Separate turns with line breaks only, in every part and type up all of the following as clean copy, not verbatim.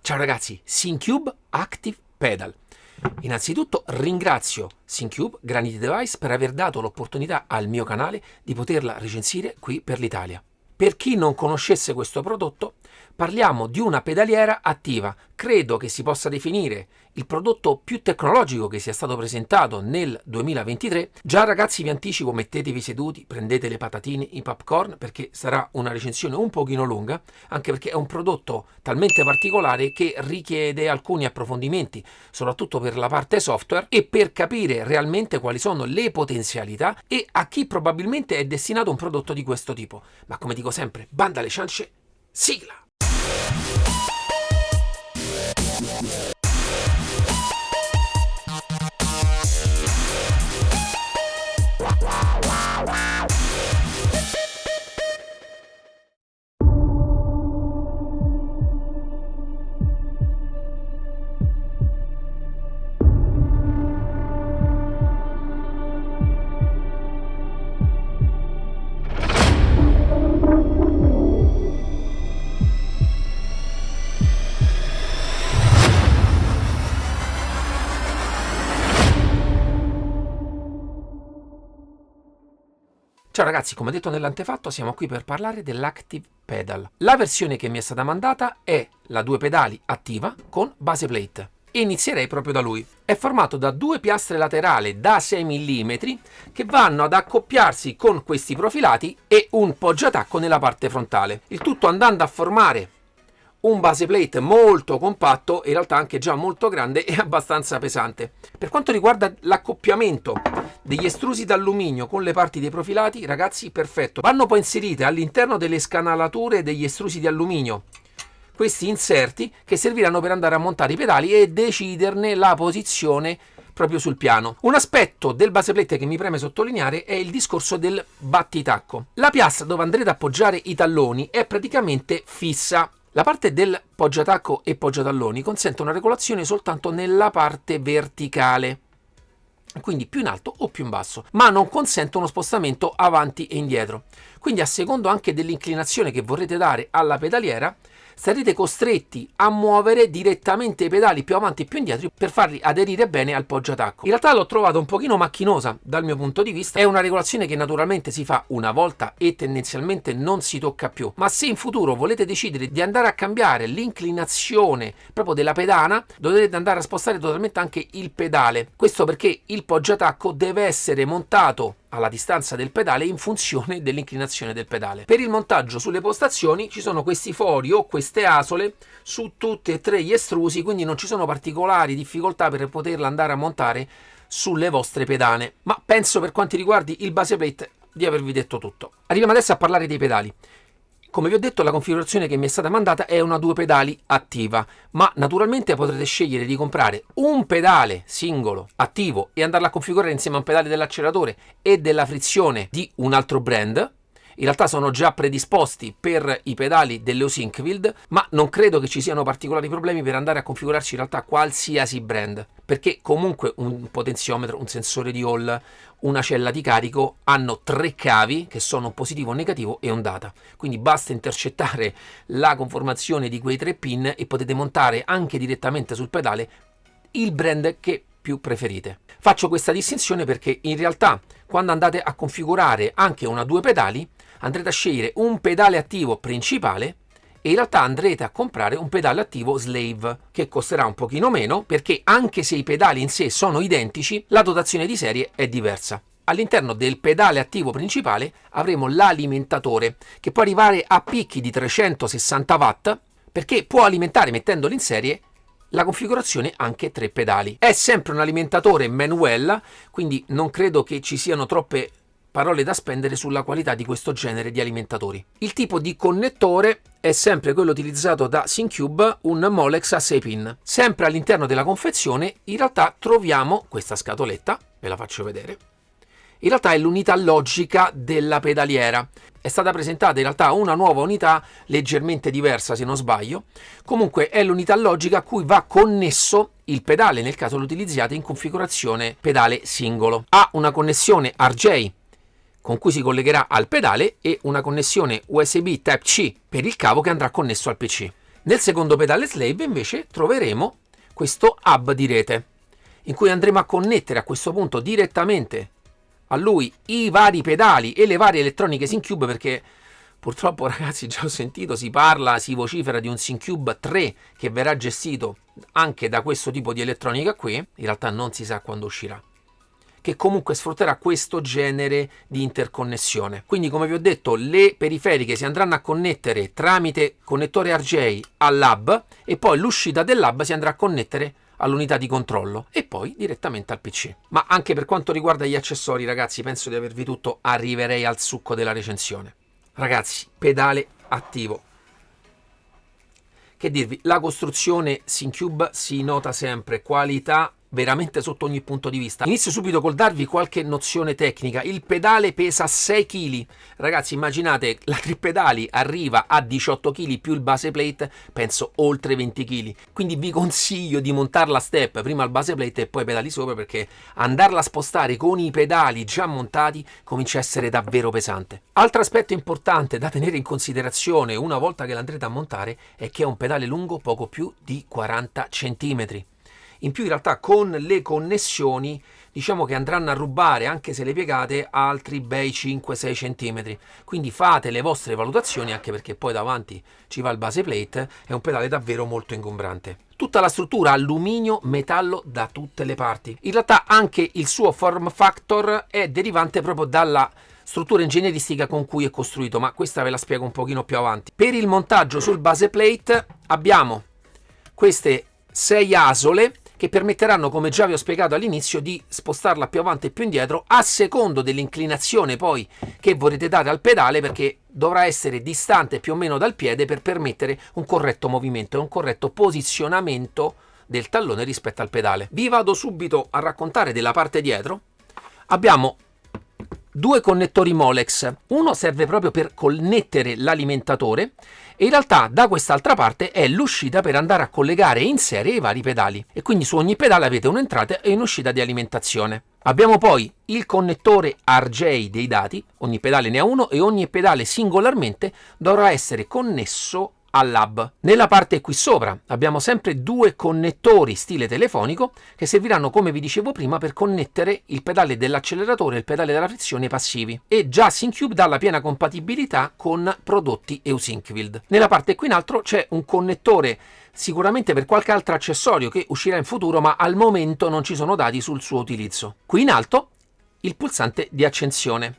Ciao ragazzi, Syncube Active Pedal. Innanzitutto ringrazio Syncube Granity Device per aver dato l'opportunità al mio canale di poterla recensire qui per l'Italia. Per chi non conoscesse questo prodotto, parliamo di una pedaliera attiva. Credo che si possa definire il prodotto più tecnologico che sia stato presentato nel 2023. Già ragazzi vi anticipo, mettetevi seduti, prendete le patatine, i popcorn, perché sarà una recensione un pochino lunga, anche perché è un prodotto talmente particolare che richiede alcuni approfondimenti, soprattutto per la parte software e per capire realmente quali sono le potenzialità e a chi probabilmente è destinato un prodotto di questo tipo. Ma come dico sempre, banda alle ciance, sigla! Ciao ragazzi, come detto nell'antefatto siamo qui per parlare dell'Active Pedal. La versione che mi è stata mandata è la 2 pedali attiva con base plate. Inizierei proprio da lui. È formato da 2 piastre laterali da 6 mm che vanno ad accoppiarsi con questi profilati e un poggiatacco nella parte frontale. Il tutto andando a formare un base plate molto compatto, in realtà anche già molto grande e abbastanza pesante. Per quanto riguarda l'accoppiamento degli estrusi d'alluminio con le parti dei profilati, ragazzi, perfetto. Vanno poi inserite all'interno delle scanalature degli estrusi di alluminio questi inserti che serviranno per andare a montare i pedali e deciderne la posizione proprio sul piano. Un aspetto del base plate che mi preme sottolineare è il discorso del battitacco. La piastra dove andrete a appoggiare i talloni è praticamente fissa. La parte del poggiatacco e poggiatalloni consente una regolazione soltanto nella parte verticale, quindi più in alto o più in basso, ma non consente uno spostamento avanti e indietro. Quindi a secondo anche dell'inclinazione che vorrete dare alla pedaliera, sarete costretti a muovere direttamente i pedali più avanti e più indietro per farli aderire bene al poggiatacco. In realtà l'ho trovata un pochino macchinosa dal mio punto di vista. È una regolazione che naturalmente si fa una volta e tendenzialmente non si tocca più, ma se in futuro volete decidere di andare a cambiare l'inclinazione proprio della pedana, dovrete andare a spostare totalmente anche il pedale. Questo perché il poggiatacco deve essere montato alla distanza del pedale in funzione dell'inclinazione del pedale. Per il montaggio sulle postazioni ci sono questi fori o queste asole su tutti e 3 gli estrusi, quindi non ci sono particolari difficoltà per poterla andare a montare sulle vostre pedane. Ma penso, per quanti riguardi il base plate, di avervi detto tutto. Arriviamo adesso a parlare dei pedali. Come vi ho detto, la configurazione che mi è stata mandata è una 2 pedali attiva, ma naturalmente potrete scegliere di comprare un pedale singolo attivo e andarla a configurare insieme a un pedale dell'acceleratore e della frizione di un altro brand. In realtà sono già predisposti per i pedali dell'Eosinkwild, ma non credo che ci siano particolari problemi per andare a configurarci in realtà qualsiasi brand, perché comunque un potenziometro, un sensore di Hall, una cella di carico hanno 3 cavi che sono un positivo, un negativo e ondata. Quindi basta intercettare la conformazione di quei 3 pin e potete montare anche direttamente sul pedale il brand che più preferite. Faccio questa distinzione perché in realtà quando andate a configurare anche una 2 pedali andrete a scegliere un pedale attivo principale e in realtà andrete a comprare un pedale attivo slave che costerà un pochino meno, perché anche se i pedali in sé sono identici, la dotazione di serie è diversa. All'interno del pedale attivo principale avremo l'alimentatore che può arrivare a picchi di 360 watt, perché può alimentare, mettendolo in serie, la configurazione anche 3 pedali. È sempre un alimentatore manuel, quindi non credo che ci siano troppe parole da spendere sulla qualità di questo genere di alimentatori. Il tipo di connettore è sempre quello utilizzato da Syncube, un Molex a 6 pin. Sempre all'interno della confezione in realtà troviamo questa scatoletta, ve la faccio vedere. In realtà è l'unità logica della pedaliera. È stata presentata in realtà una nuova unità leggermente diversa, se non sbaglio. Comunque è l'unità logica a cui va connesso il pedale nel caso lo utilizziate in configurazione pedale singolo. Ha una connessione RJ con cui si collegherà al pedale e una connessione USB Type-C per il cavo che andrà connesso al PC. Nel secondo pedale slave invece troveremo questo hub di rete, in cui andremo a connettere a questo punto direttamente a lui i vari pedali e le varie elettroniche SynCube, perché purtroppo, ragazzi, già ho sentito, si vocifera di un SynCube 3 che verrà gestito anche da questo tipo di elettronica qui. In realtà non si sa quando uscirà, che comunque sfrutterà questo genere di interconnessione. Quindi, come vi ho detto, le periferiche si andranno a connettere tramite connettore RJ all'hub e poi l'uscita dell'hub si andrà a connettere all'unità di controllo e poi direttamente al PC. Ma anche per quanto riguarda gli accessori, ragazzi, penso di avervi tutto, arriverei al succo della recensione. Ragazzi, pedale attivo. Che dirvi, la costruzione SynCube si nota sempre, qualità veramente sotto ogni punto di vista. Inizio subito col darvi qualche nozione tecnica. Il pedale pesa 6 kg. Ragazzi, immaginate, la tripedali arriva a 18 kg più il base plate, penso oltre 20 kg. Quindi vi consiglio di montarla a step, prima il base plate e poi i pedali sopra, perché andarla a spostare con i pedali già montati comincia a essere davvero pesante. Altro aspetto importante da tenere in considerazione una volta che l'andrete a montare è che è un pedale lungo poco più di 40 cm. In più, in realtà, con le connessioni diciamo che andranno a rubare, anche se le piegate, altri bei 5-6 cm. Quindi fate le vostre valutazioni, anche perché poi davanti ci va il base plate, è un pedale davvero molto ingombrante. Tutta la struttura alluminio, metallo da tutte le parti. In realtà anche il suo form factor è derivante proprio dalla struttura ingegneristica con cui è costruito, ma questa ve la spiego un pochino più avanti. Per il montaggio sul base plate abbiamo queste 6 asole che permetteranno, come già vi ho spiegato all'inizio, di spostarla più avanti e più indietro a secondo dell'inclinazione poi che vorrete dare al pedale, perché dovrà essere distante più o meno dal piede per permettere un corretto movimento e un corretto posizionamento del tallone rispetto al pedale. Vi vado subito a raccontare della parte dietro. Abbiamo 2 connettori Molex, uno serve proprio per connettere l'alimentatore e in realtà da quest'altra parte è l'uscita per andare a collegare in serie i vari pedali, e quindi su ogni pedale avete un'entrata e un'uscita di alimentazione. Abbiamo poi il connettore RJ dei dati, ogni pedale ne ha uno e ogni pedale singolarmente dovrà essere connesso all'hub. Nella parte qui sopra abbiamo sempre 2 connettori stile telefonico che serviranno, come vi dicevo prima, per connettere il pedale dell'acceleratore e il pedale della frizione passivi, e già SynCube dà la piena compatibilità con prodotti Eusyncwild. Nella parte qui in alto c'è un connettore sicuramente per qualche altro accessorio che uscirà in futuro, ma al momento non ci sono dati sul suo utilizzo. Qui in alto il pulsante di accensione.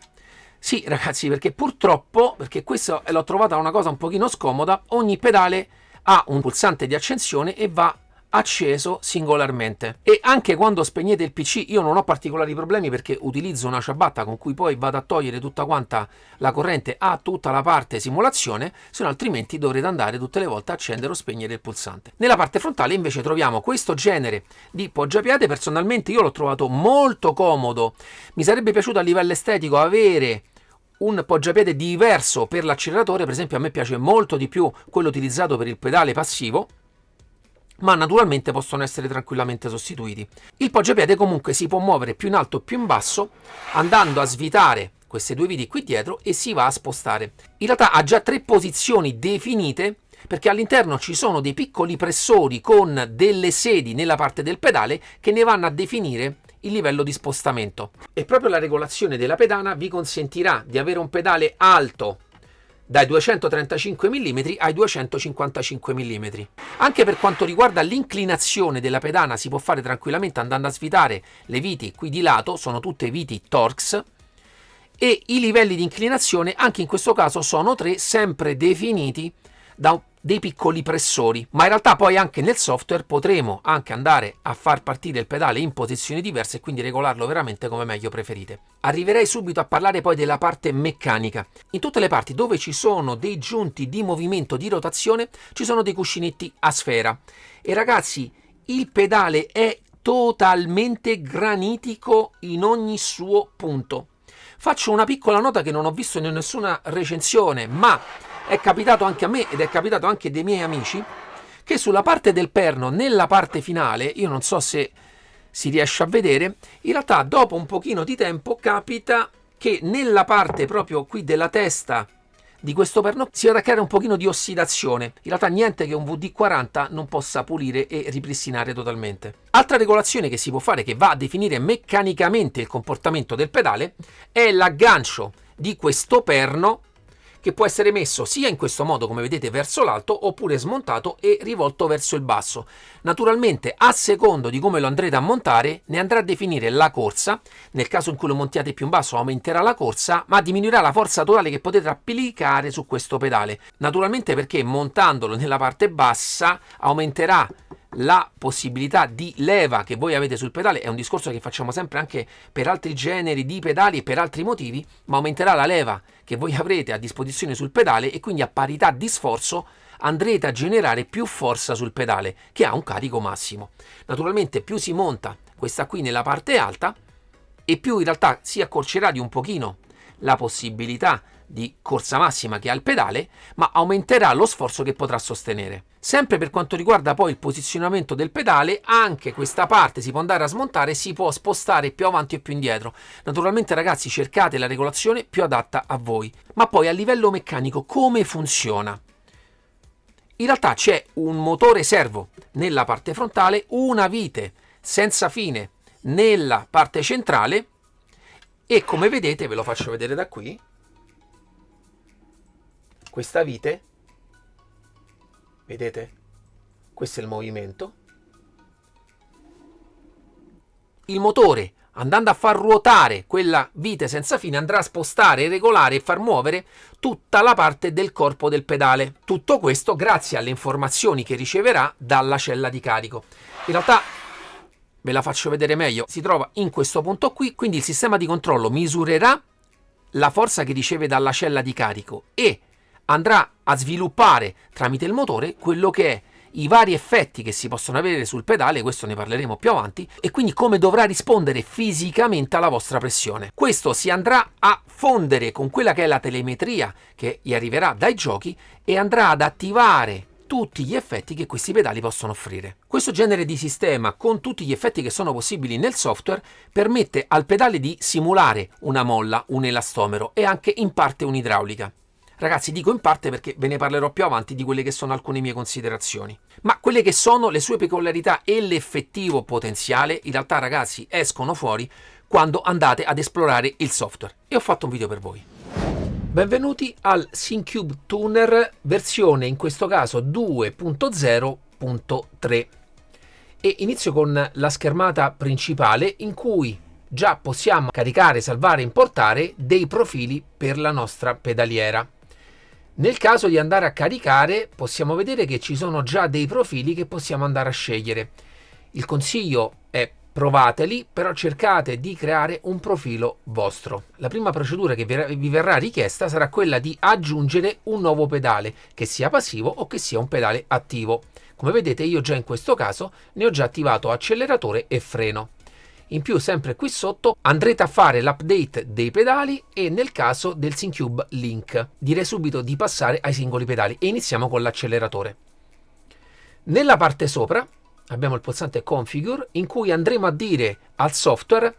Sì, ragazzi, perché purtroppo, perché questa l'ho trovata una cosa un pochino scomoda, ogni pedale ha un pulsante di accensione e va acceso singolarmente. E anche quando spegnete il PC, io non ho particolari problemi perché utilizzo una ciabatta con cui poi vado a togliere tutta quanta la corrente a tutta la parte simulazione, se no altrimenti dovrete andare tutte le volte a accendere o spegnere il pulsante. Nella parte frontale invece troviamo questo genere di poggiapiede. Personalmente io l'ho trovato molto comodo, mi sarebbe piaciuto a livello estetico avere un poggiapiede diverso per l'acceleratore. Per esempio a me piace molto di più quello utilizzato per il pedale passivo, ma naturalmente possono essere tranquillamente sostituiti. Il poggiapiede comunque si può muovere più in alto o più in basso andando a svitare queste 2 viti qui dietro e si va a spostare. In realtà ha già 3 posizioni definite, perché all'interno ci sono dei piccoli pressori con delle sedi nella parte del pedale che ne vanno a definire il livello di spostamento, e proprio la regolazione della pedana vi consentirà di avere un pedale alto dai 235 mm ai 255 mm. Anche per quanto riguarda l'inclinazione della pedana si può fare tranquillamente andando a svitare le viti qui di lato, sono tutte viti Torx, e i livelli di inclinazione anche in questo caso sono 3, sempre definiti da dei piccoli pressori, ma in realtà poi anche nel software potremo anche andare a far partire il pedale in posizioni diverse e quindi regolarlo veramente come meglio preferite. Arriverei subito a parlare poi della parte meccanica. In tutte le parti dove ci sono dei giunti di movimento, di rotazione, ci sono dei cuscinetti a sfera, e ragazzi il pedale è totalmente granitico in ogni suo punto. Faccio una piccola nota che non ho visto in nessuna recensione, ma è capitato anche a me ed è capitato anche dei miei amici, che sulla parte del perno, nella parte finale, io non so se si riesce a vedere, in realtà dopo un pochino di tempo capita che nella parte proprio qui della testa di questo perno si vada a creare un pochino di ossidazione. In realtà niente che un VD40 non possa pulire e ripristinare totalmente. Altra regolazione che si può fare, che va a definire meccanicamente il comportamento del pedale, è l'aggancio di questo perno, che può essere messo sia in questo modo, come vedete, verso l'alto, oppure smontato e rivolto verso il basso. Naturalmente, a secondo di come lo andrete a montare, ne andrà a definire la corsa. Nel caso in cui lo montiate più in basso, aumenterà la corsa, ma diminuirà la forza totale che potete applicare su questo pedale. Naturalmente, perché montandolo nella parte bassa aumenterà la possibilità di leva che voi avete sul pedale. È un discorso che facciamo sempre anche per altri generi di pedali e per altri motivi, ma aumenterà la leva che voi avrete a disposizione sul pedale e quindi a parità di sforzo andrete a generare più forza sul pedale, che ha un carico massimo. Naturalmente più si monta questa qui nella parte alta e più in realtà si accorcerà di un pochino la possibilità di corsa massima che ha il pedale, ma aumenterà lo sforzo che potrà sostenere. Sempre per quanto riguarda poi il posizionamento del pedale, anche questa parte si può andare a smontare, si può spostare più avanti o più indietro. Naturalmente ragazzi, cercate la regolazione più adatta a voi. Ma poi a livello meccanico come funziona? In realtà c'è un motore servo nella parte frontale, una vite senza fine nella parte centrale e come vedete, ve lo faccio vedere da qui, questa vite, vedete? Questo è il movimento. Il motore, andando a far ruotare quella vite senza fine, andrà a spostare, regolare e far muovere tutta la parte del corpo del pedale. Tutto questo grazie alle informazioni che riceverà dalla cella di carico. In realtà ve la faccio vedere meglio, si trova in questo punto qui, quindi il sistema di controllo misurerà la forza che riceve dalla cella di carico e andrà a sviluppare tramite il motore quello che è i vari effetti che si possono avere sul pedale, questo ne parleremo più avanti, e quindi come dovrà rispondere fisicamente alla vostra pressione. Questo si andrà a fondere con quella che è la telemetria che gli arriverà dai giochi e andrà ad attivare tutti gli effetti che questi pedali possono offrire. Questo genere di sistema, con tutti gli effetti che sono possibili nel software, permette al pedale di simulare una molla, un elastomero e anche in parte un'idraulica. Ragazzi, dico in parte perché ve ne parlerò più avanti di quelle che sono alcune mie considerazioni. Ma quelle che sono le sue peculiarità e l'effettivo potenziale, in realtà ragazzi, escono fuori quando andate ad esplorare il software. E ho fatto un video per voi. Benvenuti al Syncube Tuner versione, in questo caso 2.0.3. E inizio con la schermata principale in cui già possiamo caricare, salvare e importare dei profili per la nostra pedaliera. Nel caso di andare a caricare possiamo vedere che ci sono già dei profili che possiamo andare a scegliere. Il consiglio è provateli, però cercate di creare un profilo vostro. La prima procedura che vi verrà richiesta sarà quella di aggiungere un nuovo pedale, che sia passivo o che sia un pedale attivo. Come vedete io già in questo caso ne ho già attivato acceleratore e freno. In più, sempre qui sotto andrete a fare l'update dei pedali e nel caso del Syncube Link. Direi subito di passare ai singoli pedali e iniziamo con l'acceleratore. Nella parte sopra abbiamo il pulsante Configure in cui andremo a dire al software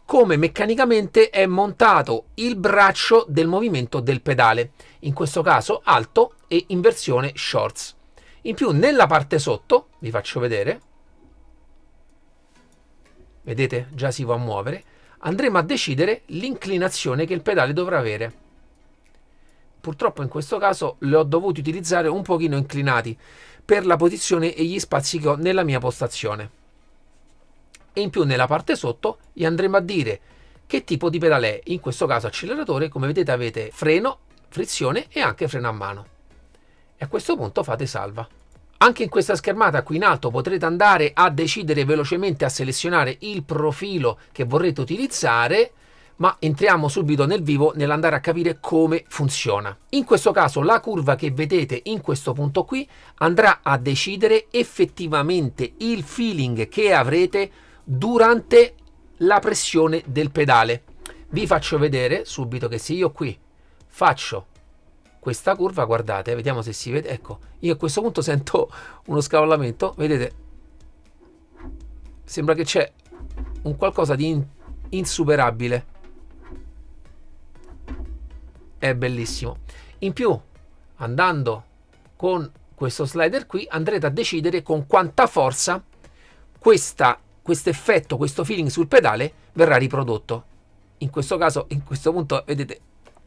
come meccanicamente è montato il braccio del movimento del pedale, in questo caso alto e in versione shorts. In più nella parte sotto, vi faccio vedere, vedete già si va a muovere, andremo a decidere l'inclinazione che il pedale dovrà avere. Purtroppo in questo caso li ho dovuti utilizzare un pochino inclinati per la posizione e gli spazi che ho nella mia postazione. E in più nella parte sotto gli andremo a dire che tipo di pedale è, in questo caso acceleratore, come vedete avete freno, frizione e anche freno a mano. E a questo punto fate salva. Anche in questa schermata qui in alto potrete andare a decidere velocemente a selezionare il profilo che vorrete utilizzare, ma entriamo subito nel vivo nell'andare a capire come funziona. In questo caso la curva che vedete in questo punto qui andrà a decidere effettivamente il feeling che avrete durante la pressione del pedale. Vi faccio vedere subito che se io qui faccio questa curva, guardate, vediamo se si vede, ecco, io a questo punto sento uno scavallamento, vedete, sembra che c'è un qualcosa di insuperabile, è bellissimo. In più, andando con questo slider qui, andrete a decidere con quanta forza questo effetto, questo feeling sul pedale verrà riprodotto. In questo caso, in questo punto, vedete,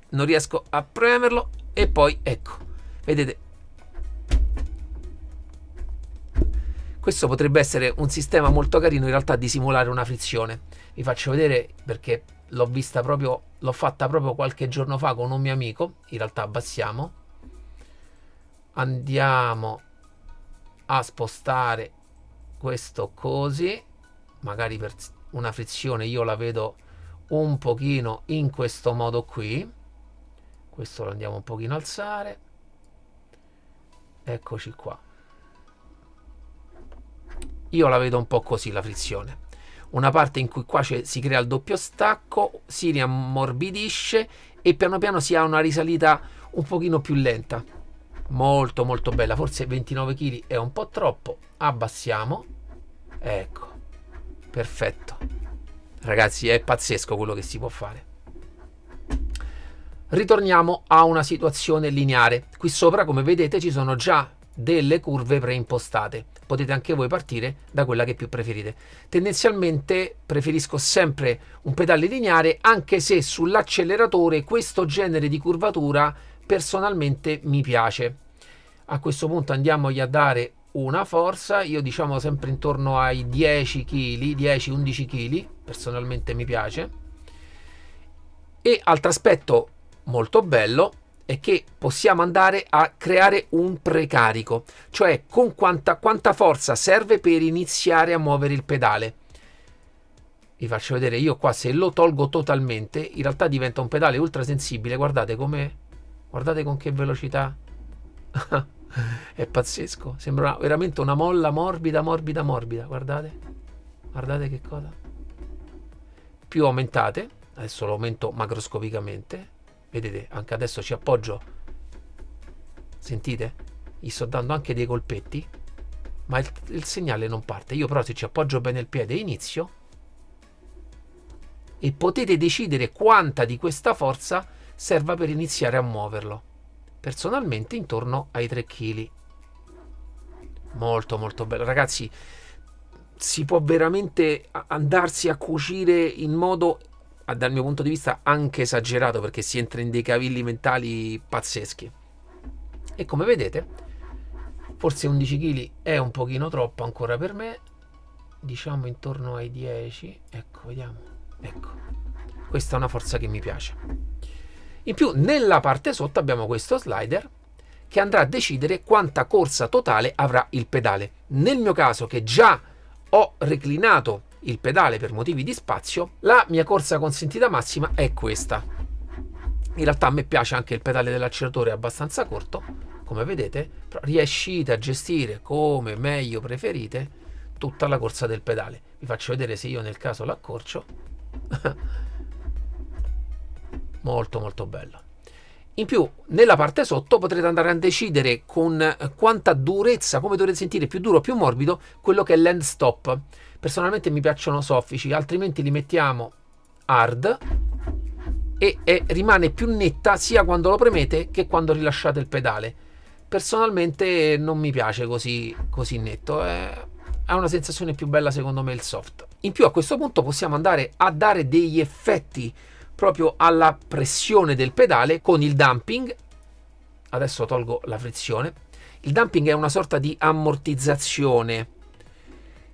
non riesco a premerlo e poi ecco, vedete, questo potrebbe essere un sistema molto carino in realtà di simulare una frizione. Vi faccio vedere perché l'ho fatta proprio qualche giorno fa con un mio amico. In realtà abbassiamo, andiamo a spostare questo così, magari per una frizione io la vedo un pochino in questo modo qui. Questo lo andiamo un pochino a alzare, eccoci qua. Io la vedo un po' così la frizione, una parte in cui qua si crea il doppio stacco, si riammorbidisce e piano piano si ha una risalita un pochino più lenta, molto molto bella. Forse 29 kg è un po' troppo, abbassiamo, ecco, perfetto ragazzi, è pazzesco quello che si può fare. Ritorniamo a una situazione lineare. Qui sopra, come vedete, ci sono già delle curve preimpostate. Potete anche voi partire da quella che più preferite. Tendenzialmente preferisco sempre un pedale lineare, anche se sull'acceleratore questo genere di curvatura personalmente mi piace. A questo punto andiamogli a dare una forza, io diciamo sempre intorno ai 10 kg, 10-11 kg, personalmente mi piace. E altro aspetto molto bello è che possiamo andare a creare un precarico, cioè con quanta forza serve per iniziare a muovere il pedale. Vi faccio vedere, io qua se lo tolgo totalmente in realtà diventa un pedale ultra sensibile. Guardate con che velocità. È pazzesco, sembra veramente una molla morbida. Guardate che cosa. Più aumentate, adesso lo aumento macroscopicamente, vedete, anche adesso ci appoggio, sentite? Gli sto dando anche dei colpetti, ma il segnale non parte. Io però se ci appoggio bene il piede inizio, e potete decidere quanta di questa forza serva per iniziare a muoverlo. Personalmente intorno ai 3 kg. Molto molto bello ragazzi, si può veramente andarsi a cucire in modo, dal mio punto di vista, anche esagerato, perché si entra in dei cavilli mentali pazzeschi. E come vedete, forse 11 kg è un pochino troppo ancora per me, diciamo intorno ai 10. Ecco, vediamo, ecco, questa è una forza che mi piace. In più nella parte sotto abbiamo questo slider che andrà a decidere quanta corsa totale avrà il pedale. Nel mio caso, che già ho reclinato il pedale per motivi di spazio, la mia corsa consentita massima è questa. In realtà a me piace anche il pedale dell'acceleratore, è abbastanza corto, come vedete, però riuscite a gestire come meglio preferite tutta la corsa del pedale. Vi faccio vedere se io nel caso l'accorcio. Molto molto bello. In più nella parte sotto potrete andare a decidere con quanta durezza, come dovete sentire, più duro o più morbido, quello che è l'end stop. Personalmente mi piacciono soffici, altrimenti li mettiamo hard e rimane più netta sia quando lo premete che quando rilasciate il pedale. Personalmente non mi piace così netto, ha una sensazione più bella secondo me il soft. In più a questo punto possiamo andare a dare degli effetti proprio alla pressione del pedale con il damping. Adesso tolgo la frizione. Il damping è una sorta di ammortizzazione,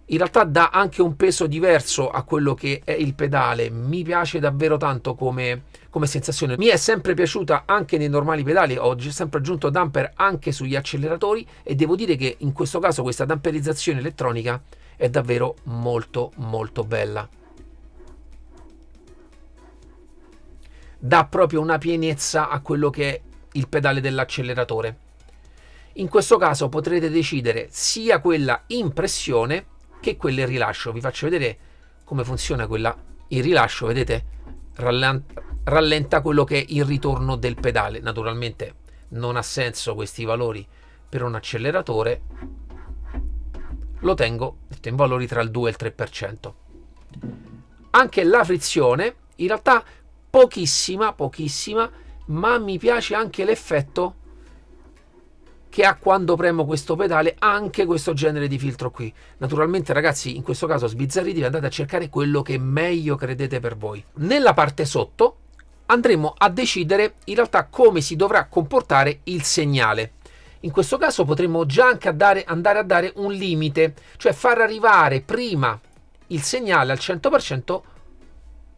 in realtà dà anche un peso diverso a quello che è il pedale. Mi piace davvero tanto come sensazione. Mi è sempre piaciuta anche nei normali pedali, ho sempre aggiunto damper anche sugli acceleratori e devo dire che in questo caso questa damperizzazione elettronica è davvero molto molto bella. Dà proprio una pienezza a quello che è il pedale dell'acceleratore. In questo caso potrete decidere sia quella in pressione che quella in rilascio. Vi faccio vedere come funziona quella in rilascio. Vedete? Rallenta quello che è il ritorno del pedale. Naturalmente non ha senso questi valori per un acceleratore. Lo tengo in valori tra il 2 e il 3%. Anche la frizione in realtà pochissima, ma mi piace anche l'effetto che ha quando premo questo pedale, anche questo genere di filtro qui. Naturalmente ragazzi, in questo caso sbizzarritevi, andate a cercare quello che meglio credete per voi. Nella parte sotto andremo a decidere in realtà come si dovrà comportare il segnale. In questo caso potremmo già anche andare a dare un limite, cioè far arrivare prima il segnale al 100%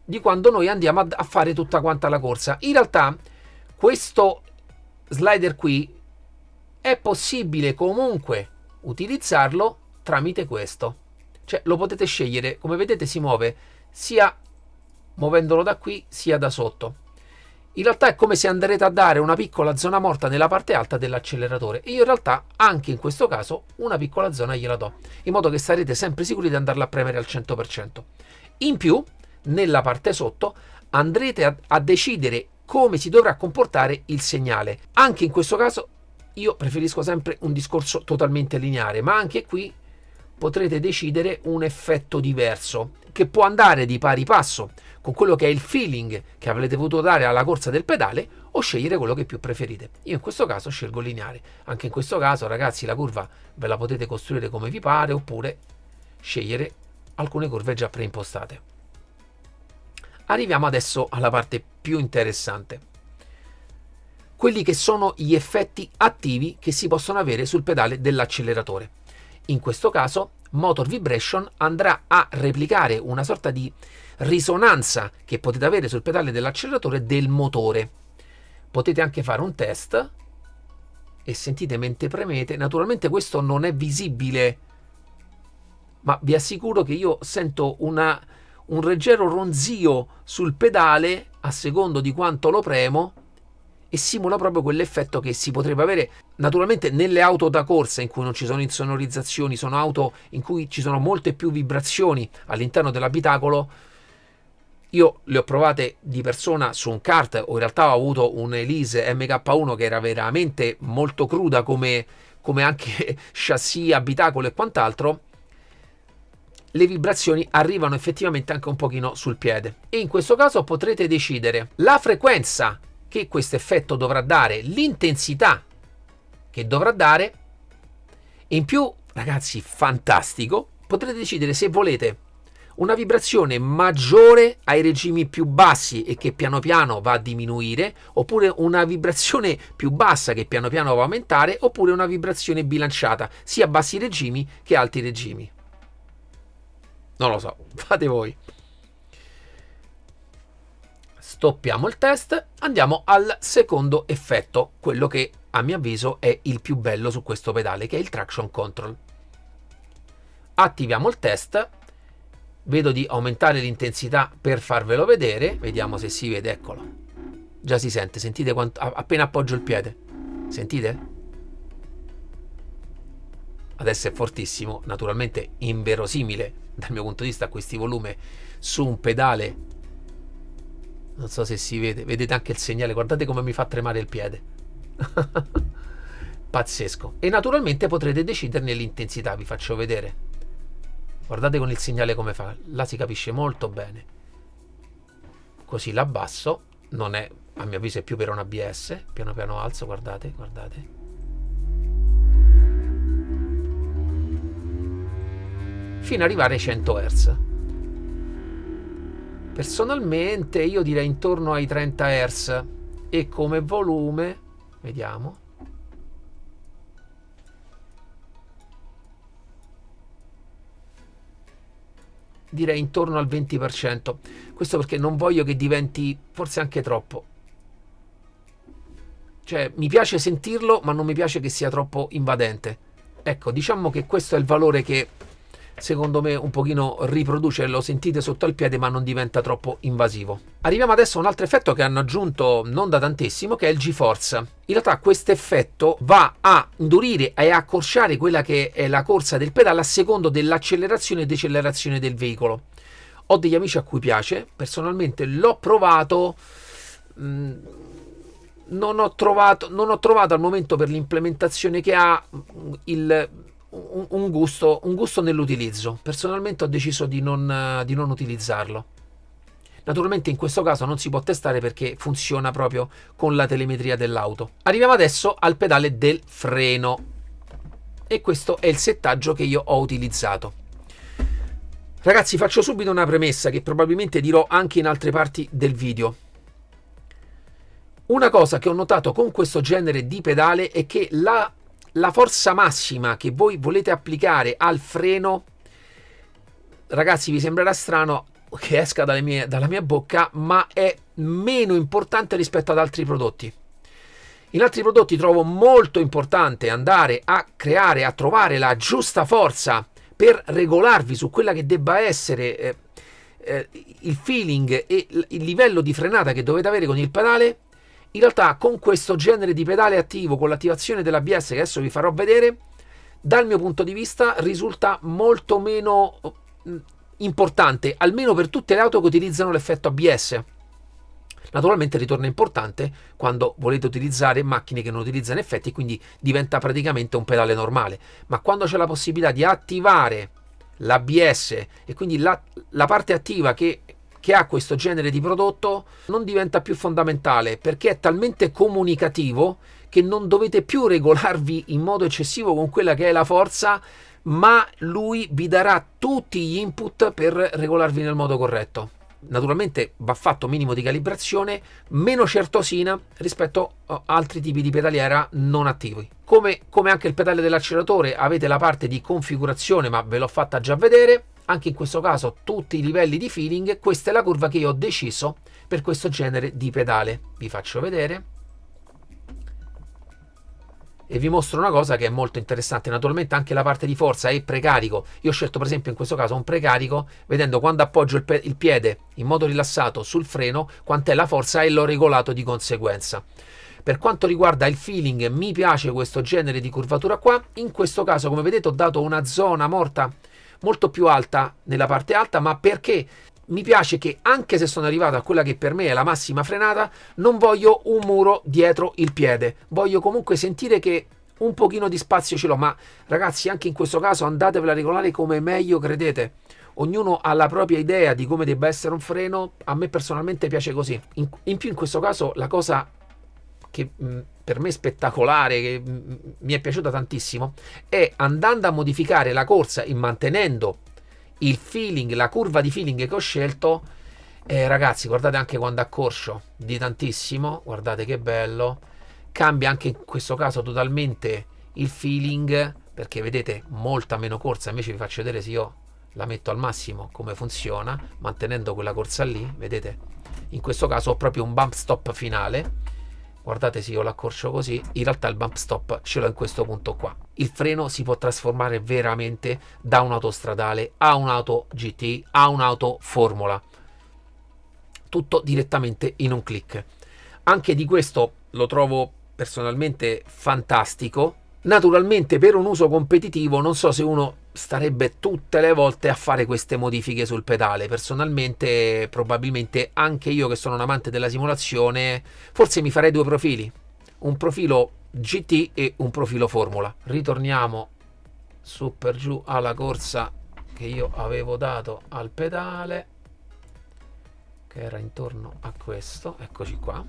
di quando noi andiamo a fare tutta quanta la corsa. In realtà questo slider qui è possibile comunque utilizzarlo tramite questo, cioè lo potete scegliere, come vedete si muove sia muovendolo da qui sia da sotto. In realtà è come se andrete a dare una piccola zona morta nella parte alta dell'acceleratore, e io in realtà anche in questo caso una piccola zona gliela do, in modo che sarete sempre sicuri di andarla a premere al 100%. In più nella parte sotto andrete a decidere come si dovrà comportare il segnale. Anche in questo caso io preferisco sempre un discorso totalmente lineare, ma anche qui potrete decidere un effetto diverso che può andare di pari passo con quello che è il feeling che avrete voluto dare alla corsa del pedale, o scegliere quello che più preferite. Io in questo caso scelgo lineare. Anche in questo caso ragazzi la curva ve la potete costruire come vi pare, oppure scegliere alcune curve già preimpostate. Arriviamo adesso alla parte più interessante, quelli che sono gli effetti attivi che si possono avere sul pedale dell'acceleratore. In questo caso Motor Vibration andrà a replicare una sorta di risonanza che potete avere sul pedale dell'acceleratore del motore. Potete anche fare un test e sentite mentre premete. Naturalmente questo non è visibile, ma vi assicuro che io sento un leggero ronzio sul pedale a secondo di quanto lo premo, e simula proprio quell'effetto che si potrebbe avere naturalmente nelle auto da corsa, in cui non ci sono insonorizzazioni, sono auto in cui ci sono molte più vibrazioni all'interno dell'abitacolo. Io le ho provate di persona su un kart, o in realtà ho avuto un Elise MK1 che era veramente molto cruda come anche chassis, abitacolo e quant'altro. Le vibrazioni arrivano effettivamente anche un pochino sul piede, e in questo caso potrete decidere la frequenza che questo effetto dovrà dare, l'intensità che dovrà dare, e in più ragazzi fantastico, potrete decidere se volete una vibrazione maggiore ai regimi più bassi e che piano piano va a diminuire, oppure una vibrazione più bassa che piano piano va a aumentare, oppure una vibrazione bilanciata sia a bassi regimi che alti regimi. Non lo so, fate voi. Stoppiamo il test, andiamo al secondo effetto, quello che a mio avviso è il più bello su questo pedale, che è il traction control. Attiviamo il test, vedo di aumentare l'intensità per farvelo vedere, vediamo se si vede, eccolo. Già si sente, sentite quanto, appena appoggio il piede, sentite? Adesso è fortissimo, naturalmente inverosimile dal mio punto di vista a questi volumi su un pedale. Non so se si vede, vedete anche il segnale, guardate come mi fa tremare il piede. Pazzesco. E naturalmente potrete deciderne l'intensità, vi faccio vedere. Guardate con il segnale come fa, là si capisce molto bene. Così l'abbasso, non è, a mio avviso è più per un ABS, piano piano alzo, guardate, guardate. Fino ad arrivare ai 100 Hz. Personalmente io direi intorno ai 30 Hz, e come volume, vediamo, direi intorno al 20%. Questo perché non voglio che diventi forse anche troppo. Cioè mi piace sentirlo, ma non mi piace che sia troppo invadente. Ecco, diciamo che questo è il valore che secondo me un pochino riproduce, lo sentite sotto al piede ma non diventa troppo invasivo. Arriviamo adesso a un altro effetto che hanno aggiunto non da tantissimo, che è il G-Force. In realtà questo effetto va a indurire e a accorciare quella che è la corsa del pedale a secondo dell'accelerazione e decelerazione del veicolo. Ho degli amici a cui piace, personalmente l'ho provato, non ho trovato al momento, per l'implementazione che ha, un gusto nell'utilizzo. Personalmente ho deciso di non utilizzarlo. Naturalmente in questo caso non si può testare perché funziona proprio con la telemetria dell'auto. Arriviamo adesso al pedale del freno e questo è il settaggio che io ho utilizzato. Ragazzi, faccio subito una premessa che probabilmente dirò anche in altre parti del video. Una cosa che ho notato con questo genere di pedale è che la forza massima che voi volete applicare al freno, ragazzi, vi sembrerà strano che esca dalla mia bocca, ma è meno importante rispetto ad altri prodotti. In altri prodotti trovo molto importante andare a creare, a trovare la giusta forza per regolarvi su quella che debba essere il feeling e il livello di frenata che dovete avere con il pedale. In realtà con questo genere di pedale attivo, con l'attivazione dell'ABS che adesso vi farò vedere, dal mio punto di vista risulta molto meno importante, almeno per tutte le auto che utilizzano l'effetto ABS. Naturalmente ritorna importante quando volete utilizzare macchine che non utilizzano effetti, quindi diventa praticamente un pedale normale. Ma quando c'è la possibilità di attivare l'ABS e quindi la parte attiva che ha questo genere di prodotto, non diventa più fondamentale perché è talmente comunicativo che non dovete più regolarvi in modo eccessivo con quella che è la forza, ma lui vi darà tutti gli input per regolarvi nel modo corretto. Naturalmente va fatto minimo di calibrazione, meno certosina rispetto a altri tipi di pedaliera non attivi. Come anche il pedale dell'acceleratore avete la parte di configurazione, ma ve l'ho fatta già vedere. Anche in questo caso tutti i livelli di feeling. Questa è la curva che io ho deciso per questo genere di pedale. Vi faccio vedere e vi mostro una cosa che è molto interessante. Naturalmente anche la parte di forza e precarico. Io ho scelto per esempio in questo caso un precarico, vedendo quando appoggio il piede in modo rilassato sul freno quant'è la forza e l'ho regolato di conseguenza. Per quanto riguarda il feeling, mi piace questo genere di curvatura qua. In questo caso, come vedete, ho dato una zona morta molto più alta nella parte alta, ma perché mi piace che anche se sono arrivato a quella che per me è la massima frenata, non voglio un muro dietro il piede, voglio comunque sentire che un pochino di spazio ce l'ho. Ma ragazzi, anche in questo caso andatevela a regolare come meglio credete. Ognuno ha la propria idea di come debba essere un freno. A me personalmente piace così. In più in questo caso la cosa che per me è spettacolare, che mi è piaciuta tantissimo, è andando a modificare la corsa e mantenendo il feeling, la curva di feeling che ho scelto. Ragazzi, guardate anche quando accorcio di tantissimo, guardate che bello, cambia anche in questo caso totalmente il feeling, perché vedete molta meno corsa. Invece vi faccio vedere se io la metto al massimo come funziona, mantenendo quella corsa lì. Vedete, in questo caso ho proprio un bump stop finale. Guardate, se io l'accorcio così, in realtà il bump stop ce l'ho in questo punto qua. Il freno si può trasformare veramente da un'auto stradale a un'auto GT, a un'auto Formula. Tutto direttamente in un click. Anche di questo lo trovo personalmente fantastico. Naturalmente per un uso competitivo non so se uno starebbe tutte le volte a fare queste modifiche sul pedale. Personalmente probabilmente anche io, che sono un amante della simulazione, forse mi farei due profili, un profilo GT e un profilo Formula. Ritorniamo su per giù alla corsa che io avevo dato al pedale, che era intorno a questo, eccoci qua,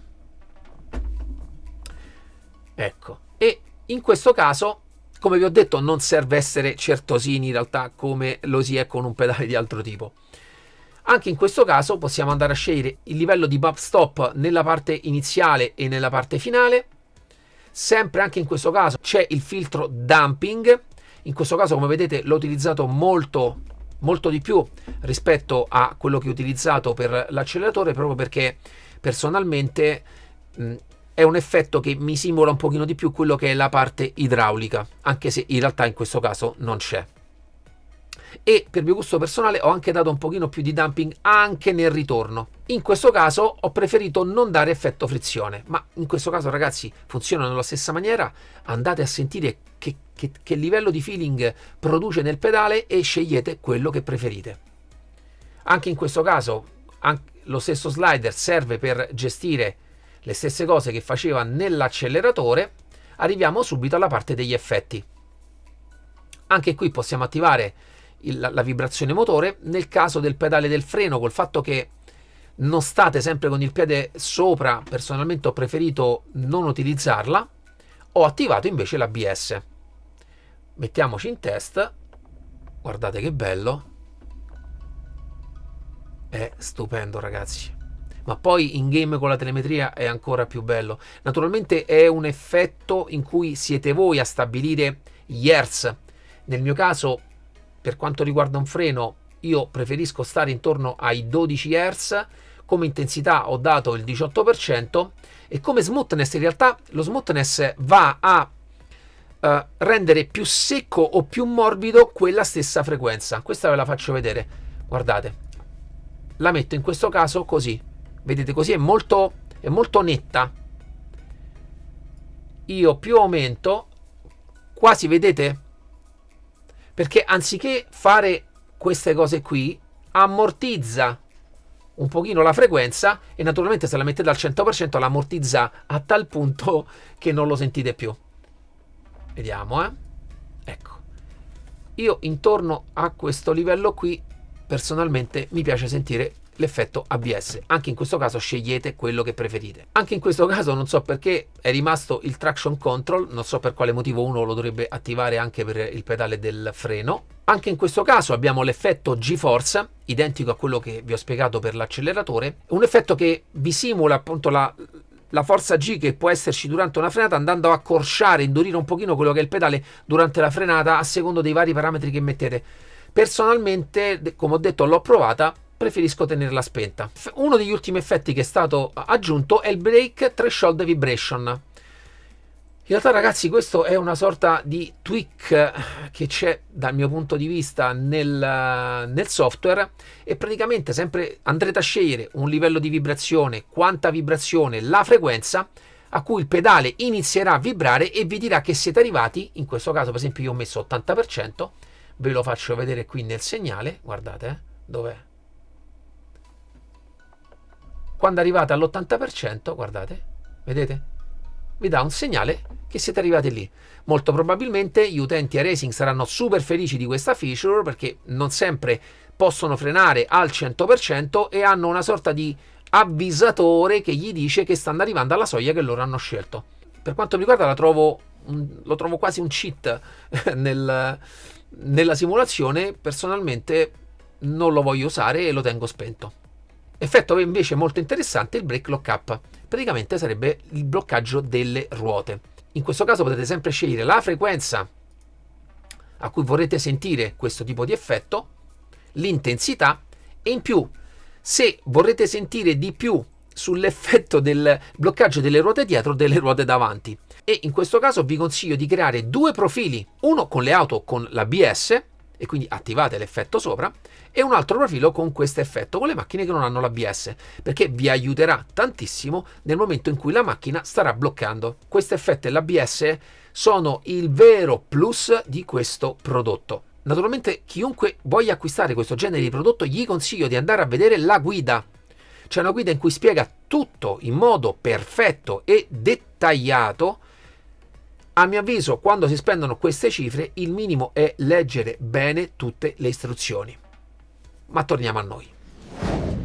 ecco. E in questo caso, come vi ho detto, non serve essere certosini in realtà come lo si è con un pedale di altro tipo. Anche in questo caso possiamo andare a scegliere il livello di bump stop nella parte iniziale e nella parte finale. Sempre anche in questo caso c'è il filtro damping. In questo caso, come vedete, l'ho utilizzato molto di più rispetto a quello che ho utilizzato per l'acceleratore, proprio perché personalmente è un effetto che mi simula un pochino di più quello che è la parte idraulica, anche se in realtà in questo caso non c'è. E per mio gusto personale ho anche dato un pochino più di damping anche nel ritorno. In questo caso ho preferito non dare effetto frizione, ma in questo caso ragazzi funziona nella stessa maniera. Andate a sentire che livello di feeling produce nel pedale e scegliete quello che preferite. Anche in questo caso lo stesso slider serve per gestire le stesse cose che faceva nell'acceleratore. Arriviamo subito alla parte degli effetti. Anche qui possiamo attivare la vibrazione motore. Nel caso del pedale del freno, col fatto che non state sempre con il piede sopra, personalmente ho preferito non utilizzarla, ho attivato invece l'ABS. Mettiamoci in test, guardate che bello, è stupendo ragazzi, ma poi in game con la telemetria è ancora più bello. Naturalmente è un effetto in cui siete voi a stabilire gli hertz. Nel mio caso, per quanto riguarda un freno, io preferisco stare intorno ai 12 Hz, come intensità ho dato il 18% e come smoothness in realtà lo smoothness va a rendere più secco o più morbido quella stessa frequenza. Questa ve la faccio vedere, guardate, la metto in questo caso così, vedete, così è molto netta. Io più aumento, quasi, vedete, perché anziché fare queste cose qui ammortizza un pochino la frequenza e naturalmente se la mettete al 100% la ammortizza a tal punto che non lo sentite più. Vediamo, ecco, io intorno a questo livello qui personalmente mi piace sentire l'effetto ABS. Anche in questo caso scegliete quello che preferite. Anche in questo caso non so perché è rimasto il traction control, non so per quale motivo uno lo dovrebbe attivare anche per il pedale del freno. Anche in questo caso abbiamo l'effetto G-Force, identico a quello che vi ho spiegato per l'acceleratore, un effetto che vi simula appunto la forza G che può esserci durante una frenata, andando a accorciare, indurire un pochino quello che è il pedale durante la frenata a secondo dei vari parametri che mettete. Personalmente, come ho detto, l'ho provata, preferisco tenerla spenta. Uno degli ultimi effetti che è stato aggiunto è il Brake Threshold Vibration. In realtà ragazzi questo è una sorta di tweak che c'è dal mio punto di vista nel software e praticamente sempre andrete a scegliere un livello di vibrazione, quanta vibrazione, la frequenza a cui il pedale inizierà a vibrare e vi dirà che siete arrivati. In questo caso per esempio io ho messo 80%, ve lo faccio vedere qui nel segnale, guardate, dov'è? Quando arrivate all'80%, guardate, vedete? Vi dà un segnale che siete arrivati lì. Molto probabilmente gli utenti iRacing saranno super felici di questa feature perché non sempre possono frenare al 100% e hanno una sorta di avvisatore che gli dice che stanno arrivando alla soglia che loro hanno scelto. Per quanto mi riguarda lo trovo quasi un cheat nella simulazione. Personalmente non lo voglio usare e lo tengo spento. Effetto invece molto interessante, il brake lock-up. Praticamente sarebbe il bloccaggio delle ruote. In questo caso potete sempre scegliere la frequenza a cui vorrete sentire questo tipo di effetto, l'intensità e in più, se vorrete sentire di più sull'effetto del bloccaggio delle ruote dietro, delle ruote davanti. E in questo caso vi consiglio di creare due profili, uno con le auto con l'ABS, e quindi attivate l'effetto sopra, e un altro profilo con questo effetto con le macchine che non hanno l'ABS, perché vi aiuterà tantissimo nel momento in cui la macchina starà bloccando. Questo effetto e l'ABS sono il vero plus di questo prodotto. Naturalmente chiunque voglia acquistare questo genere di prodotto gli consiglio di andare a vedere la guida. C'è una guida in cui spiega tutto in modo perfetto e dettagliato. A mio avviso, quando si spendono queste cifre, il minimo è leggere bene tutte le istruzioni. Ma torniamo a noi.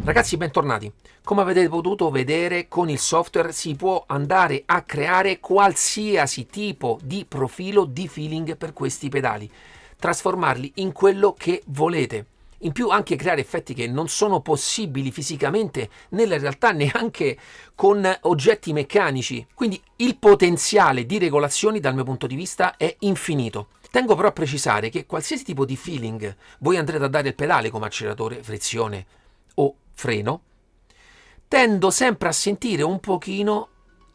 Ragazzi, bentornati. Come avete potuto vedere, con il software si può andare a creare qualsiasi tipo di profilo di feeling per questi pedali, trasformarli in quello che volete. In più anche creare effetti che non sono possibili fisicamente nella realtà neanche con oggetti meccanici. Quindi il potenziale di regolazioni dal mio punto di vista è infinito. Tengo però a precisare che qualsiasi tipo di feeling voi andrete a dare al pedale come acceleratore, frizione o freno, tendo sempre a sentire un pochino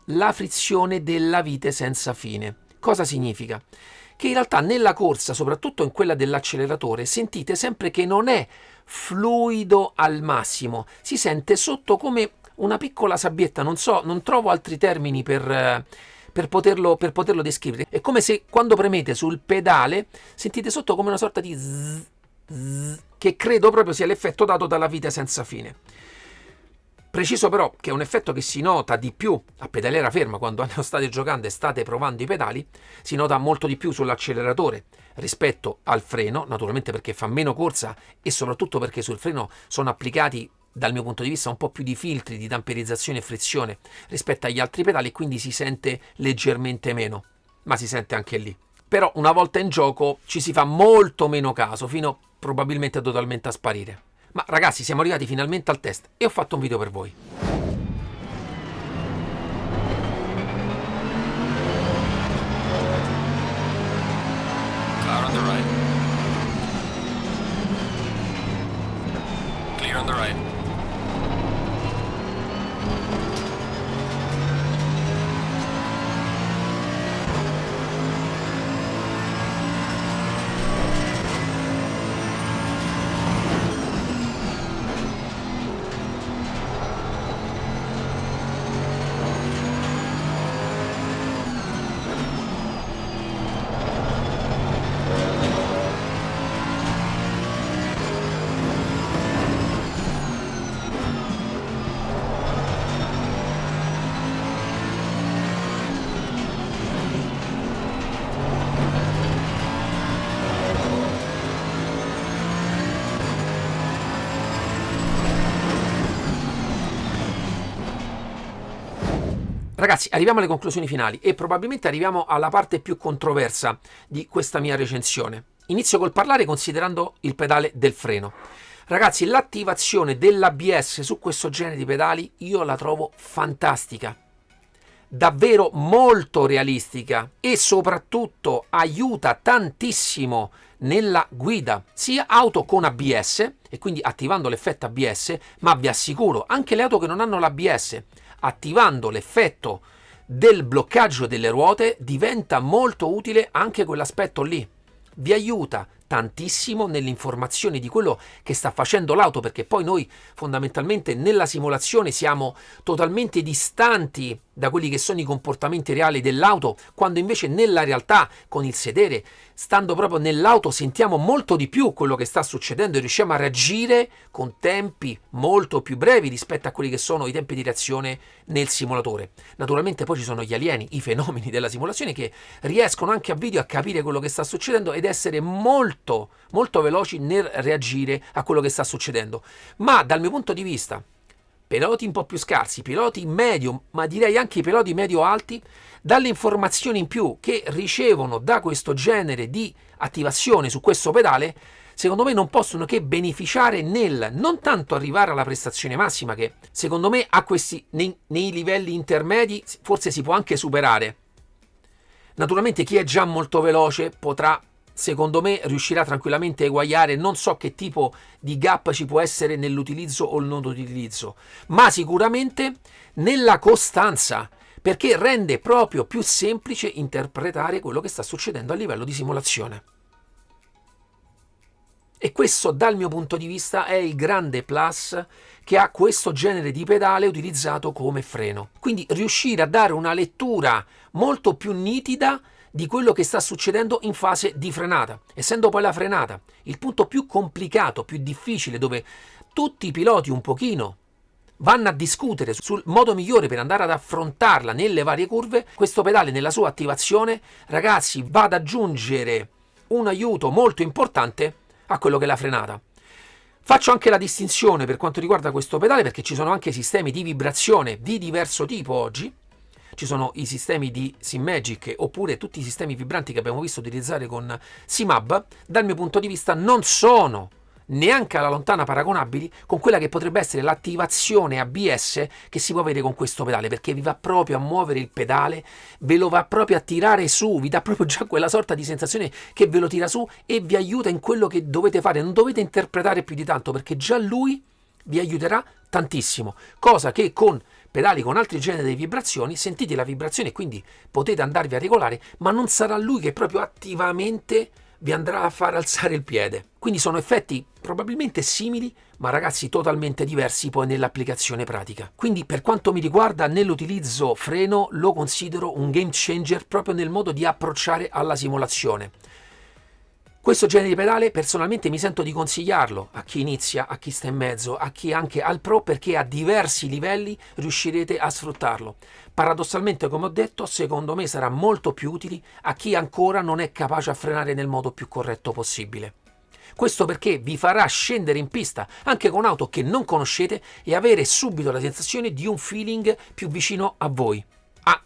la frizione della vite senza fine. Cosa significa? Che in realtà nella corsa, soprattutto in quella dell'acceleratore, sentite sempre che non è fluido al massimo, si sente sotto come una piccola sabbietta, non trovo altri termini per poterlo descrivere. È come se quando premete sul pedale sentite sotto come una sorta di zzz, zzz, che credo proprio sia l'effetto dato dalla vite senza fine. Preciso però che è un effetto che si nota di più a pedaliera ferma, quando state giocando e state provando i pedali, si nota molto di più sull'acceleratore rispetto al freno, naturalmente perché fa meno corsa e soprattutto perché sul freno sono applicati dal mio punto di vista un po' più di filtri di tamperizzazione e frizione rispetto agli altri pedali, quindi si sente leggermente meno, ma si sente anche lì. Però una volta in gioco ci si fa molto meno caso, fino probabilmente totalmente a sparire. Ma ragazzi, siamo arrivati finalmente al test e ho fatto un video per voi.
Clear on the right. Clear on the right.
Ragazzi, arriviamo alle conclusioni finali e probabilmente arriviamo alla parte più controversa di questa mia recensione. Inizio col parlare considerando il pedale del freno. Ragazzi, l'attivazione dell'ABS su questo genere di pedali io la trovo fantastica. Davvero molto realistica e soprattutto aiuta tantissimo nella guida, sia auto con ABS e quindi attivando l'effetto ABS, ma vi assicuro anche le auto che non hanno l'ABS, attivando l'effetto del bloccaggio delle ruote diventa molto utile anche quell'aspetto lì. Vi aiuta tantissimo nell'informazione di quello che sta facendo l'auto, perché poi noi fondamentalmente nella simulazione siamo totalmente distanti da quelli che sono i comportamenti reali dell'auto, quando invece nella realtà con il sedere, stando proprio nell'auto, sentiamo molto di più quello che sta succedendo e riusciamo a reagire con tempi molto più brevi rispetto a quelli che sono i tempi di reazione nel simulatore. Naturalmente poi ci sono gli alieni, i fenomeni della simulazione che riescono anche a video a capire quello che sta succedendo ed essere molto veloci nel reagire a quello che sta succedendo. Ma dal mio punto di vista, piloti un po' più scarsi, piloti medio, ma direi anche i piloti medio-alti, dalle informazioni in più che ricevono da questo genere di attivazione su questo pedale, secondo me non possono che beneficiare nel non tanto arrivare alla prestazione massima, che secondo me a questi, nei livelli intermedi forse si può anche superare. Naturalmente chi è già molto veloce potrà, secondo me, riuscirà tranquillamente a eguagliare. Non so che tipo di gap ci può essere nell'utilizzo o il non utilizzo, ma sicuramente nella costanza, perché rende proprio più semplice interpretare quello che sta succedendo a livello di simulazione. E questo dal mio punto di vista è il grande plus che ha questo genere di pedale utilizzato come freno. Quindi riuscire a dare una lettura molto più nitida di quello che sta succedendo in fase di frenata, essendo poi la frenata il punto più complicato, più difficile, dove tutti i piloti un pochino vanno a discutere sul modo migliore per andare ad affrontarla nelle varie curve. Questo pedale nella sua attivazione, ragazzi, va ad aggiungere un aiuto molto importante a quello che è la frenata. Faccio anche la distinzione per quanto riguarda questo pedale, perché ci sono anche sistemi di vibrazione di diverso tipo oggi. Ci sono i sistemi di SimMagic oppure tutti i sistemi vibranti che abbiamo visto utilizzare con SimHub. Dal mio punto di vista non sono neanche alla lontana paragonabili con quella che potrebbe essere l'attivazione ABS che si può avere con questo pedale, perché vi va proprio a muovere il pedale, ve lo va proprio a tirare su, vi dà proprio già quella sorta di sensazione che ve lo tira su e vi aiuta in quello che dovete fare. Non dovete interpretare più di tanto, perché già lui vi aiuterà tantissimo, cosa che con pedali con altri generi di vibrazioni sentite la vibrazione e quindi potete andarvi a regolare, ma non sarà lui che proprio attivamente vi andrà a far alzare il piede. Quindi sono effetti probabilmente simili, ma ragazzi totalmente diversi poi nell'applicazione pratica. Quindi per quanto mi riguarda, nell'utilizzo freno lo considero un game changer proprio nel modo di approcciare alla simulazione. Questo genere di pedale personalmente mi sento di consigliarlo a chi inizia, a chi sta in mezzo, a chi anche al pro, perché a diversi livelli riuscirete a sfruttarlo. Paradossalmente, come ho detto, secondo me sarà molto più utile a chi ancora non è capace a frenare nel modo più corretto possibile. Questo perché vi farà scendere in pista anche con auto che non conoscete e avere subito la sensazione di un feeling più vicino a voi.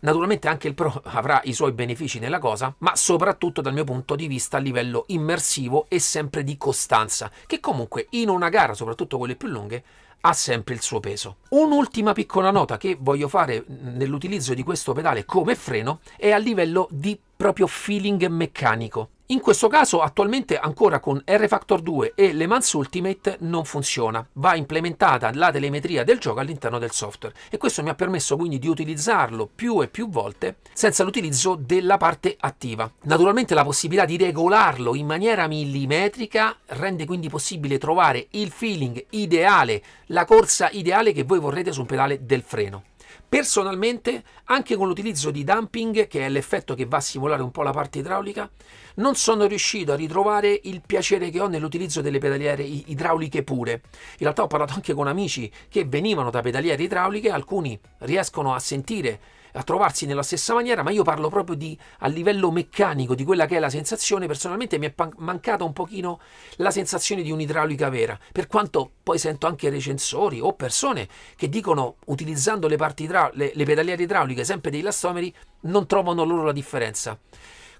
Naturalmente anche il Pro avrà i suoi benefici nella cosa, ma soprattutto dal mio punto di vista a livello immersivo e sempre di costanza, che comunque in una gara, soprattutto quelle più lunghe, ha sempre il suo peso. Un'ultima piccola nota che voglio fare nell'utilizzo di questo pedale come freno è a livello di proprio feeling meccanico. In questo caso attualmente ancora con R-Factor 2 e Le Mans Ultimate non funziona, va implementata la telemetria del gioco all'interno del software e questo mi ha permesso quindi di utilizzarlo più e più volte senza l'utilizzo della parte attiva. Naturalmente la possibilità di regolarlo in maniera millimetrica rende quindi possibile trovare il feeling ideale, la corsa ideale che voi vorrete su un pedale del freno. Personalmente, anche con l'utilizzo di damping, che è l'effetto che va a simulare un po' la parte idraulica, non sono riuscito a ritrovare il piacere che ho nell'utilizzo delle pedaliere idrauliche pure. In realtà ho parlato anche con amici che venivano da pedaliere idrauliche, alcuni riescono a sentire, a trovarsi nella stessa maniera, ma io parlo proprio a livello meccanico di quella che è la sensazione. Personalmente mi è mancata un pochino la sensazione di un'idraulica vera, per quanto poi sento anche recensori o persone che dicono, utilizzando le pedaliere idrauliche sempre dei elastomeri, non trovano loro la differenza.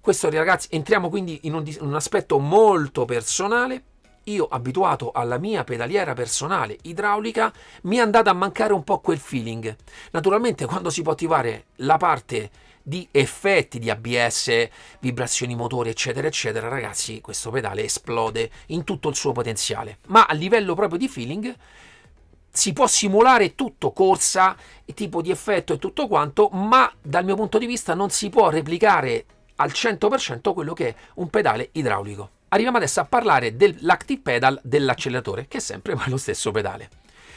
Questo, ragazzi, entriamo quindi in un aspetto molto personale. Io, abituato alla mia pedaliera personale idraulica, mi è andata a mancare un po' quel feeling. Naturalmente quando si può attivare la parte di effetti di ABS, vibrazioni motori eccetera eccetera, ragazzi, questo pedale esplode in tutto il suo potenziale. Ma a livello proprio di feeling si può simulare tutto, corsa, tipo di effetto e tutto quanto, ma dal mio punto di vista non si può replicare al 100% quello che è un pedale idraulico. Arriviamo adesso a parlare dell'active pedal dell'acceleratore, che è sempre lo stesso pedale.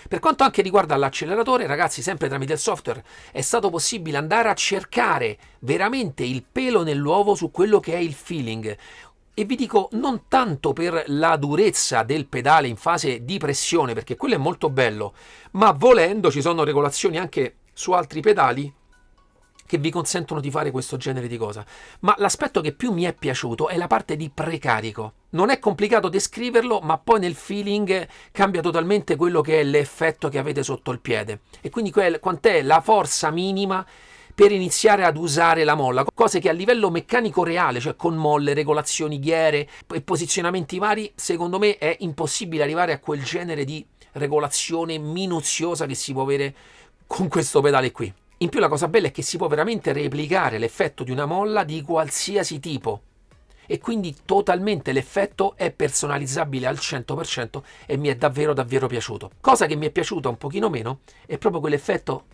Per quanto anche riguarda l'acceleratore, ragazzi, sempre tramite il software è stato possibile andare a cercare veramente il pelo nell'uovo su quello che è il feeling. E vi dico, non tanto per la durezza del pedale in fase di pressione, perché quello è molto bello, ma volendo ci sono regolazioni anche su altri pedali che vi consentono di fare questo genere di cosa. Ma l'aspetto che più mi è piaciuto è la parte di precarico. Non è complicato descriverlo, ma poi nel feeling cambia totalmente quello che è l'effetto che avete sotto il piede. E quindi quant'è la forza minima per iniziare ad usare la molla, cose che a livello meccanico reale, cioè con molle, regolazioni, ghiere e posizionamenti vari, secondo me è impossibile arrivare a quel genere di regolazione minuziosa che si può avere con questo pedale qui. In più la cosa bella è che si può veramente replicare l'effetto di una molla di qualsiasi tipo e quindi totalmente l'effetto è personalizzabile al 100% e mi è davvero davvero piaciuto. Cosa che mi è piaciuta un pochino meno è proprio quell'effetto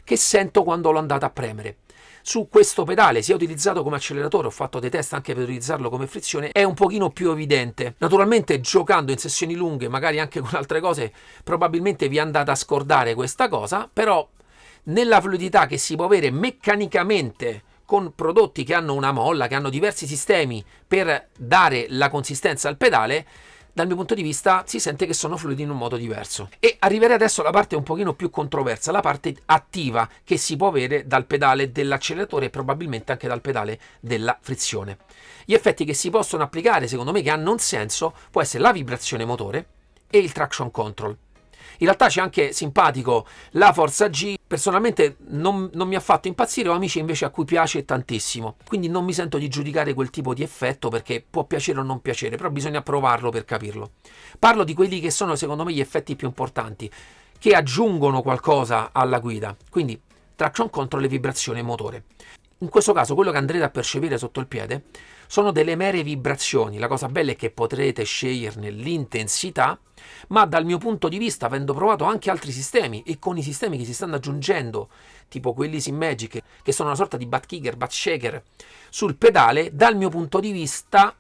che sento quando l'ho andata a premere. Su questo pedale, sia utilizzato come acceleratore, ho fatto dei test anche per utilizzarlo come frizione, è un pochino più evidente. Naturalmente giocando in sessioni lunghe, magari anche con altre cose, probabilmente vi andate a scordare questa cosa, però nella fluidità che si può avere meccanicamente con prodotti che hanno una molla, che hanno diversi sistemi per dare la consistenza al pedale, dal mio punto di vista si sente che sono fluidi in un modo diverso. E arriverei adesso alla parte un pochino più controversa, la parte attiva che si può avere dal pedale dell'acceleratore e probabilmente anche dal pedale della frizione. Gli effetti che si possono applicare, secondo me, che hanno un senso, può essere la vibrazione motore e il traction control. In realtà c'è anche simpatico la Forza G, personalmente non mi ha fatto impazzire, ho amici invece a cui piace tantissimo, quindi non mi sento di giudicare quel tipo di effetto perché può piacere o non piacere, però bisogna provarlo per capirlo. Parlo di quelli che sono secondo me gli effetti più importanti, che aggiungono qualcosa alla guida, quindi traction control e vibrazione motore. In questo caso quello che andrete a percepire sotto il piede sono delle mere vibrazioni. La cosa bella è che potrete sceglierne l'intensità, ma dal mio punto di vista, avendo provato anche altri sistemi e con i sistemi che si stanno aggiungendo, tipo quelli Simmagic, che sono una sorta di butt kicker, butt shaker sul pedale, dal mio punto di vista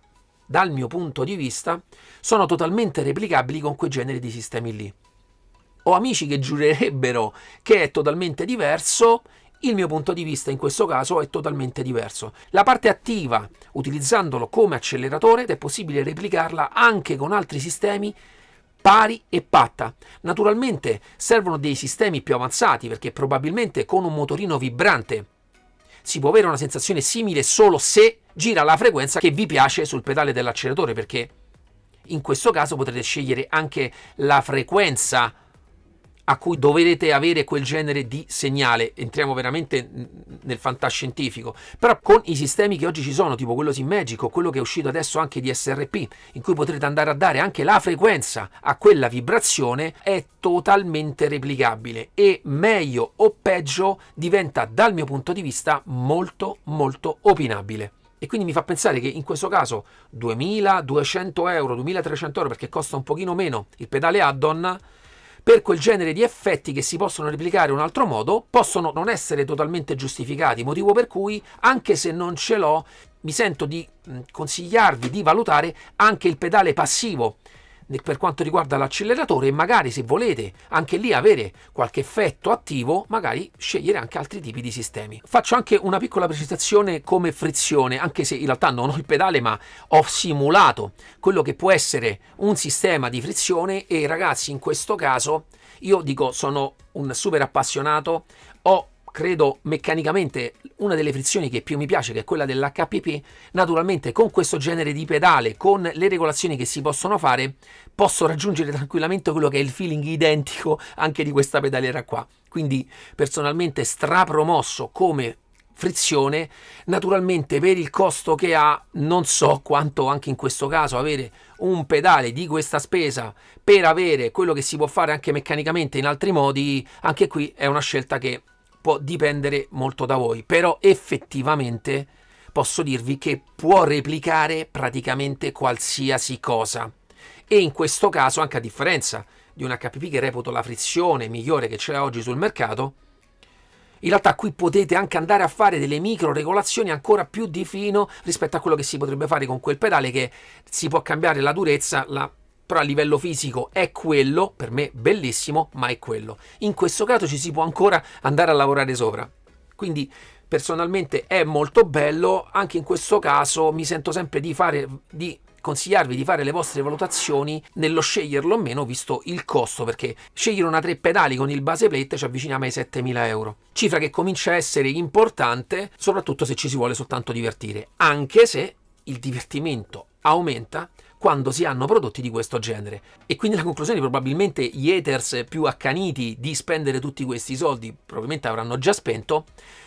sono totalmente replicabili con quei generi di sistemi lì. Ho amici che giurerebbero che è totalmente diverso. Il mio punto di vista in questo caso è totalmente diverso. La parte attiva, utilizzandolo come acceleratore, è possibile replicarla anche con altri sistemi pari e patta. Naturalmente servono dei sistemi più avanzati perché probabilmente con un motorino vibrante si può avere una sensazione simile solo se gira la frequenza che vi piace sul pedale dell'acceleratore, perché in questo caso potrete scegliere anche la frequenza a cui dovrete avere quel genere di segnale. Entriamo veramente nel fantascientifico, però con i sistemi che oggi ci sono, tipo quello Simmagic o quello che è uscito adesso anche di SRP, in cui potrete andare a dare anche la frequenza a quella vibrazione, è totalmente replicabile e meglio o peggio diventa dal mio punto di vista molto opinabile. E quindi mi fa pensare che in questo caso 2200 euro, 2300 euro, perché costa un pochino meno il pedale add-on, per quel genere di effetti che si possono replicare in un altro modo, possono non essere totalmente giustificati, motivo per cui, anche se non ce l'ho, mi sento di consigliarvi di valutare anche il pedale passivo per quanto riguarda l'acceleratore, e magari, se volete anche lì avere qualche effetto attivo, magari scegliere anche altri tipi di sistemi. Faccio anche una piccola precisazione come frizione, anche se in realtà non ho il pedale, ma ho simulato quello che può essere un sistema di frizione, e ragazzi, in questo caso io dico, sono un super appassionato, ho credo meccanicamente una delle frizioni che più mi piace, che è quella dell'HPP. Naturalmente con questo genere di pedale, con le regolazioni che si possono fare, posso raggiungere tranquillamente quello che è il feeling identico anche di questa pedaliera qua. Quindi personalmente strapromosso come frizione. Naturalmente per il costo che ha, non so quanto anche in questo caso avere un pedale di questa spesa per avere quello che si può fare anche meccanicamente in altri modi, anche qui è una scelta che può dipendere molto da voi, però effettivamente posso dirvi che può replicare praticamente qualsiasi cosa. E in questo caso, anche a differenza di un HPP che reputo la frizione migliore che c'è oggi sul mercato, in realtà qui potete anche andare a fare delle micro regolazioni ancora più di fino rispetto a quello che si potrebbe fare con quel pedale, che si può cambiare la durezza, però a livello fisico è quello, per me bellissimo, ma è quello. In questo caso ci si può ancora andare a lavorare sopra. Quindi personalmente è molto bello. Anche in questo caso mi sento sempre di consigliarvi di fare le vostre valutazioni nello sceglierlo o meno, visto il costo, perché scegliere una 3 pedali con il base plate ci avviciniamo ai 7.000 euro, cifra che comincia a essere importante, soprattutto se ci si vuole soltanto divertire, anche se il divertimento aumenta quando si hanno prodotti di questo genere. E quindi la conclusione, probabilmente gli haters più accaniti di spendere tutti questi soldi probabilmente avranno già spento,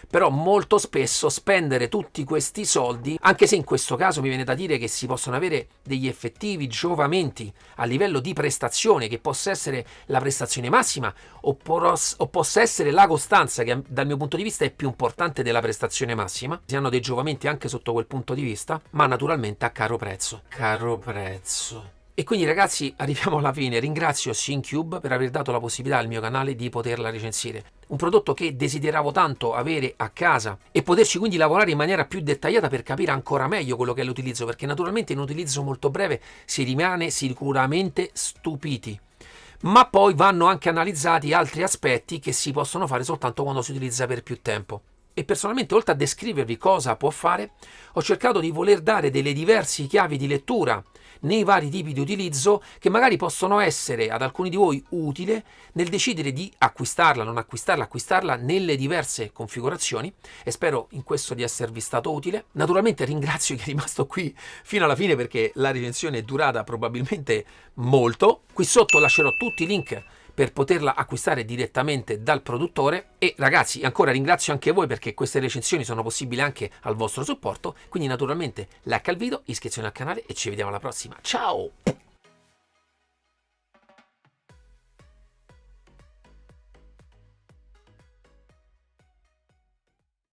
però molto spesso spendere tutti questi soldi, anche se in questo caso mi viene da dire che si possono avere degli effettivi giovamenti a livello di prestazione, che possa essere la prestazione massima o possa essere la costanza, che dal mio punto di vista è più importante della prestazione massima. Si hanno dei giovamenti anche sotto quel punto di vista, ma naturalmente a caro prezzo. E quindi ragazzi, arriviamo alla fine. Ringrazio Syncube per aver dato la possibilità al mio canale di poterla recensire. Un prodotto che desideravo tanto avere a casa e poterci quindi lavorare in maniera più dettagliata per capire ancora meglio quello che è l'utilizzo, perché naturalmente in un utilizzo molto breve si rimane sicuramente stupiti. Ma poi vanno anche analizzati altri aspetti che si possono fare soltanto quando si utilizza per più tempo. E personalmente, oltre a descrivervi cosa può fare, ho cercato di voler dare delle diverse chiavi di lettura nei vari tipi di utilizzo, che magari possono essere ad alcuni di voi utile nel decidere di acquistarla, non acquistarla, acquistarla nelle diverse configurazioni, e spero in questo di esservi stato utile. Naturalmente ringrazio chi è rimasto qui fino alla fine, perché la recensione è durata probabilmente molto. Qui sotto lascerò tutti i link per poterla acquistare direttamente dal produttore. E ragazzi, ancora ringrazio anche voi, perché queste recensioni sono possibili anche al vostro supporto. Quindi naturalmente like al video, iscrizione al canale e ci vediamo alla prossima. Ciao!